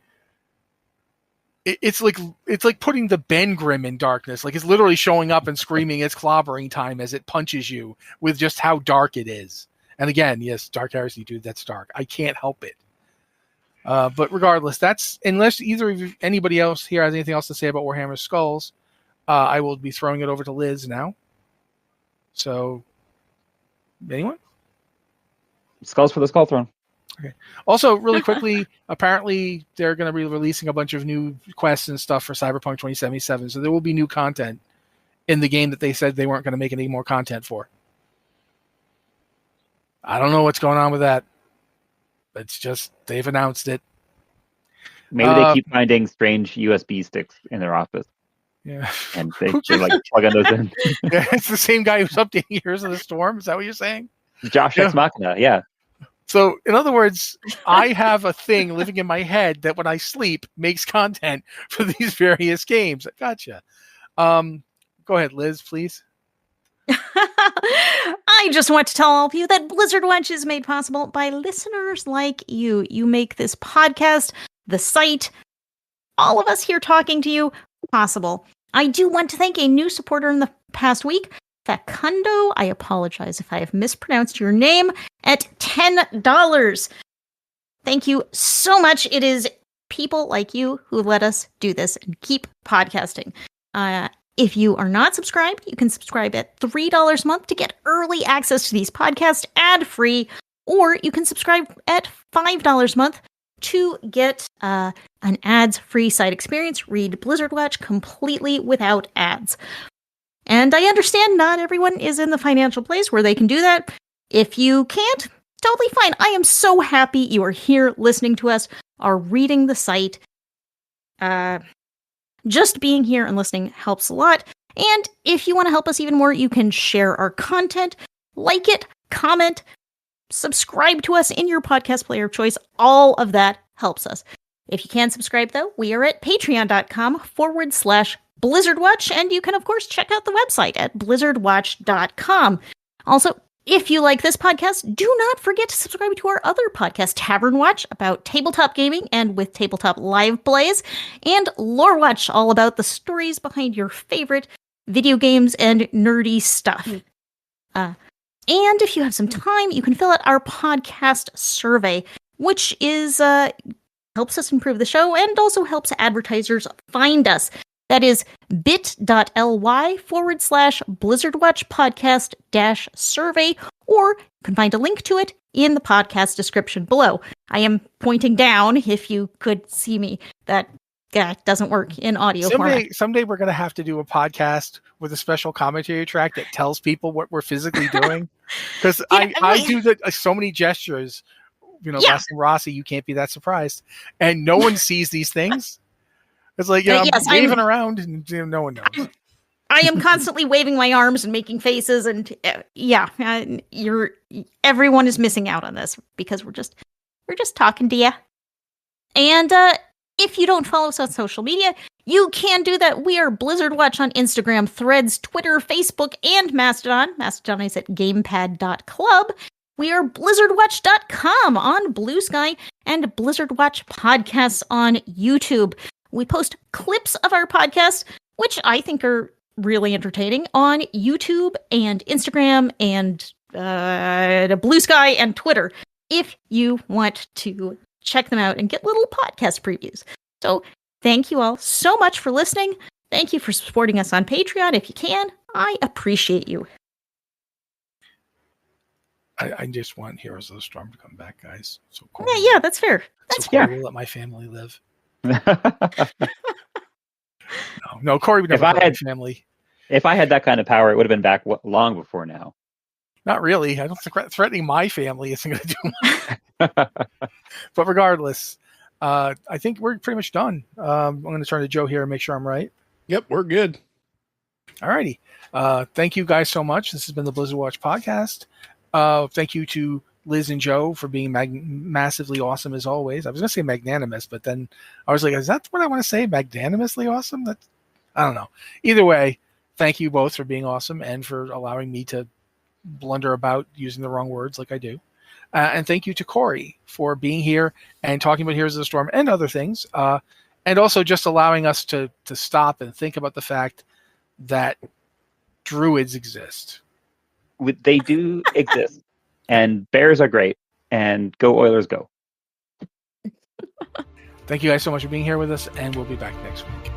it's like putting the Ben Grimm in darkness. Like, it's literally showing up and screaming it's clobbering time as it punches you with just how dark it is. And again, yes, Dark Heresy, dude, that's dark. I can't help it. But regardless, that's, unless anybody else here has anything else to say about Warhammer Skulls, I will be throwing it over to Liz now. So, anyone? Skulls for the Skull Throne. Okay. Also, really quickly, apparently they're going to be releasing a bunch of new quests and stuff for Cyberpunk 2077. So there will be new content in the game that they said they weren't going to make any more content for. I don't know what's going on with that. It's just, they've announced it. Maybe they keep finding strange USB sticks in their office. Yeah. And they like plug those in. Yeah, it's the same guy who's updating Heroes of the Storm. Is that what you're saying? Josh Ex Machina, yeah. So, in other words, I have a thing living in my head that when I sleep makes content for these various games. Gotcha. Go ahead, Liz, please. I just want to tell all of you that Blizzard Watch is made possible by listeners like you. You make this podcast, the site, all of us here talking to you possible. I do want to thank a new supporter in the past week, Facundo. I apologize if I have mispronounced your name, at $10. Thank you so much. It is people like you who let us do this and keep podcasting. If you are not subscribed, you can subscribe at $3 a month to get early access to these podcasts ad-free, or you can subscribe at $5 a month to get an ads-free site experience. Read Blizzard Watch completely without ads. And I understand not everyone is in the financial place where they can do that. If you can't, totally fine. I am so happy you are here listening to us, are reading the site. Just being here and listening helps a lot. And if you want to help us even more, you can share our content, like it, comment, subscribe to us in your podcast player of choice. All of that helps us. If you can subscribe, though, we are at patreon.com/BlizzardWatch, and you can, of course, check out the website at blizzardwatch.com. Also, if you like this podcast, do not forget to subscribe to our other podcast, Tavern Watch, about tabletop gaming and with tabletop live plays, and Lore Watch, all about the stories behind your favorite video games and nerdy stuff. And if you have some time, you can fill out our podcast survey, which is helps us improve the show and also helps advertisers find us. That is bit.ly/BlizzardWatch podcast-survey, or you can find a link to it in the podcast description below. I am pointing down if you could see me. That doesn't work in audio format. Someday we're going to have to do a podcast with a special commentary track that tells people what we're physically doing. Because I do so many gestures. Rossi, you can't be that surprised. And no one sees these things. It's like, I'm waving around and no one knows. I am constantly waving my arms and making faces, and everyone is missing out on this because we're just talking to you. And if you don't follow us on social media, you can do that. We are Blizzard Watch on Instagram, Threads, Twitter, Facebook, and Mastodon. Mastodon is at gamepad.club. We are blizzardwatch.com on Bluesky and Blizzard Watch podcasts on YouTube. We post clips of our podcast, which I think are really entertaining, on YouTube and Instagram and Bluesky and Twitter, if you want to check them out and get little podcast previews. So thank you all so much for listening. Thank you for supporting us on Patreon. If you can, I appreciate you. I just want Heroes of the Storm to come back, guys. So cool. Yeah, that's fair. That's fair. We'll let my family live. No, Cory would never hurt my family. If I had that kind of power, it would have been back long before now. Not really. I don't think threatening my family isn't going to do much. But regardless, I think we're pretty much done. I'm going to turn to Joe here and make sure I'm right. Yep, we're good. Alrighty. Thank you guys so much. This has been the Blizzard Watch podcast. Thank you to Liz and Joe for being massively awesome as always. I was going to say magnanimous, but then I was like, is that what I want to say? Magnanimously awesome? That's, I don't know. Either way, thank you both for being awesome and for allowing me to blunder about using the wrong words like I do. And thank you to Cory for being here and talking about Heroes of the Storm and other things. And also just allowing us to stop and think about the fact that druids exist. They do exist. And bears are great. And go Oilers, go. Thank you guys so much for being here with us, and we'll be back next week.